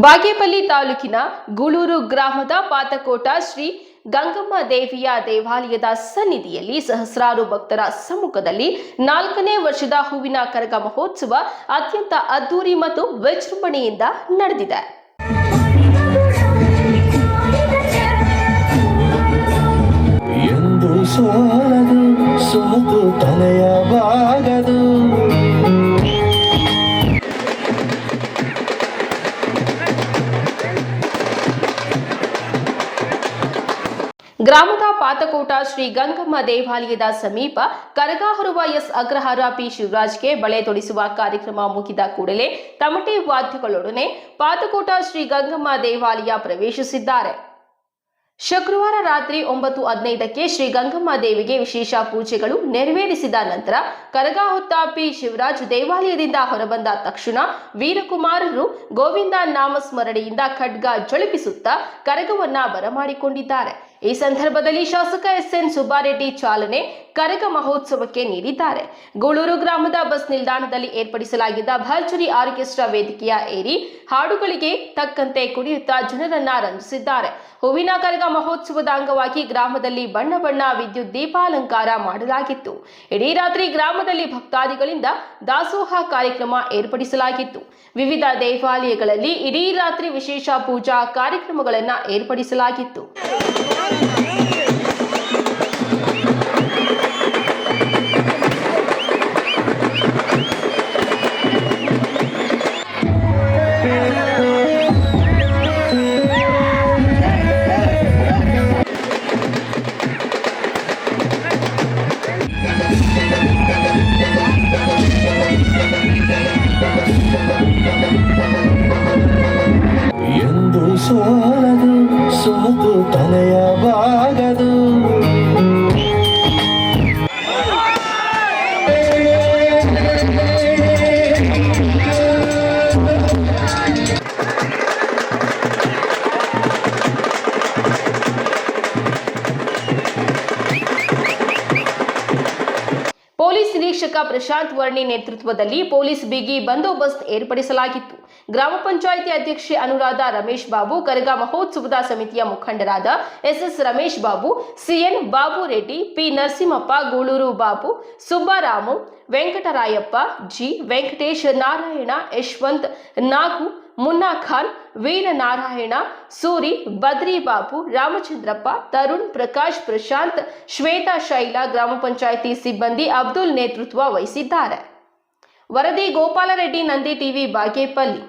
ಬಾಗೇಪಲ್ಲಿ ತಾಲೂಕಿನ ಗೂಳೂರು ಗ್ರಾಮದ ಪಾತಕೋಟ ಶ್ರೀ ಗಂಗಮ್ಮ ದೇವಿಯ ದೇವಾಲಯದ ಸನ್ನಿಧಿಯಲ್ಲಿ ಸಹಸ್ರಾರು ಭಕ್ತರ ಸಮ್ಮುಖದಲ್ಲಿ 4ನೇ ವರ್ಷದ ಹೂವಿನ ಕರಗ ಮಹೋತ್ಸವ ಅತ್ಯಂತ ಅದ್ದೂರಿ ಮತ್ತು ವಿಜೃಂಭಣೆಯಿಂದ ನಡೆದಿದೆ. ಗ್ರಾಮದ ಪಾತಕೋಟ ಶ್ರೀ ಗಂಗಮ್ಮ ದೇವಾಲಯದ ಸಮೀಪ ಕರಗ ಹೊರುವ ಎಸ್ ಅಗ್ರಹಾರ ಪಿ ಶಿವರಾಜ್ಗೆ ಬಳೆ ತೊಡಿಸುವ ಕಾರ್ಯಕ್ರಮ ಮುಗಿದ ಕೂಡಲೇ ತಮಟೆ ವಾದ್ಯಗಳೊಡನೆ ಪಾತಕೋಟ ಶ್ರೀ ಗಂಗಮ್ಮ ದೇವಾಲಯ ಪ್ರವೇಶಿಸಿದ್ದಾರೆ. ಶುಕ್ರವಾರ ರಾತ್ರಿ 9:15ಕ್ಕೆ ಶ್ರೀ ಗಂಗಮ್ಮ ದೇವಿಗೆ ವಿಶೇಷ ಪೂಜೆಗಳು ನೆರವೇರಿಸಿದ ನಂತರ ಕರಗ ಹೊತ್ತ ಪಿ ಶಿವರಾಜ್ ದೇವಾಲಯದಿಂದ ಹೊರಬಂದ ತಕ್ಷಣ ವೀರಕುಮಾರರು ಗೋವಿಂದ ನಾಮಸ್ಮರಣೆಯಿಂದ ಖಡ್ಗ ಝಳಪಿಸುತ್ತಾ ಕರಗವನ್ನ ಬರಮಾಡಿಕೊಂಡಿದ್ದಾರೆ. ಈ ಸಂದರ್ಭದಲ್ಲಿ ಶಾಸಕ ಎಸ್ಎನ್ ಸುಬ್ಬಾರೆಡ್ಡಿ ಚಾಲನೆ ಕರಗ ಮಹೋತ್ಸವಕ್ಕೆ ನೀಡಿದ್ದಾರೆ. ಗೂಳೂರು ಗ್ರಾಮದ ಬಸ್ ನಿಲ್ದಾಣದಲ್ಲಿ ಏರ್ಪಡಿಸಲಾಗಿದ್ದ ಭರ್ಜರಿ ಆರ್ಕೆಸ್ಟ್ರಾ ವೇದಿಕೆಯ ಏರಿ ಹಾಡುಗಳಿಗೆ ತಕ್ಕಂತೆ ಕುಣಿಯುತ್ತಾ ಜನರನ್ನ ರಂಜಿಸಿದ್ದಾರೆ. ಹೂವಿನ ಕರಗ ಮಹೋತ್ಸವದ ಅಂಗವಾಗಿ ಗ್ರಾಮದಲ್ಲಿ ಬಣ್ಣ ಬಣ್ಣ ವಿದ್ಯುತ್ ದೀಪಾಲಂಕಾರ ಮಾಡಲಾಗಿತ್ತು. ಇಡೀ ರಾತ್ರಿ ಗ್ರಾಮದಲ್ಲಿ ಭಕ್ತಾದಿಗಳಿಂದ ದಾಸೋಹ ಕಾರ್ಯಕ್ರಮ ಏರ್ಪಡಿಸಲಾಗಿತ್ತು. ವಿವಿಧ ದೇವಾಲಯಗಳಲ್ಲಿ ಇಡೀ ರಾತ್ರಿ ವಿಶೇಷ ಪೂಜಾ ಕಾರ್ಯಕ್ರಮಗಳನ್ನು ಏರ್ಪಡಿಸಲಾಗಿತ್ತು. ಸೋತು ತಲೆಯಬಾಗದು. ಪೊಲೀಸ್ ನಿರೀಕ್ಷಕ ಪ್ರಶಾಂತ್ ವರ್ಣಿ ನೇತೃತ್ವದಲ್ಲಿ ಪೊಲೀಸ್ ಬಿಗಿ ಬಂದೋಬಸ್ತ್ ಏರ್ಪಡಿಸಲಾಗಿತ್ತು. ಗ್ರಾಮ ಪಂಚಾಯಿತಿ ಅಧ್ಯಕ್ಷೆ ಅನುರಾಧ ರಮೇಶ್ ಬಾಬು, ಕರಗ ಮಹೋತ್ಸವದ ಸಮಿತಿಯ ಮುಖಂಡರಾದ SS Ramesh Babu, CN Babu Reddy, P Narasimhappa, Gooluru Babu, Subbaramu, Venkatarayappa, G Venkatesh, Narayana, Yashwant, Nagu, Munna Khan, Veeranarayana, Suri, Badri Babu, Ramachandrappa, Tarun, Prakash, Prashant, Shweta, Shaila, ಗ್ರಾಮ ಪಂಚಾಯಿತಿ ಸಿಬ್ಬಂದಿ ಅಬ್ದುಲ್ ನೇತೃತ್ವ ವಹಿಸಿದ್ದಾರೆ. ವರದಿ ಗೋಪಾಲರೆಡ್ಡಿ, ನಂದಿ ಟಿವಿ, ಬಾಗೇಪಲ್ಲಿ.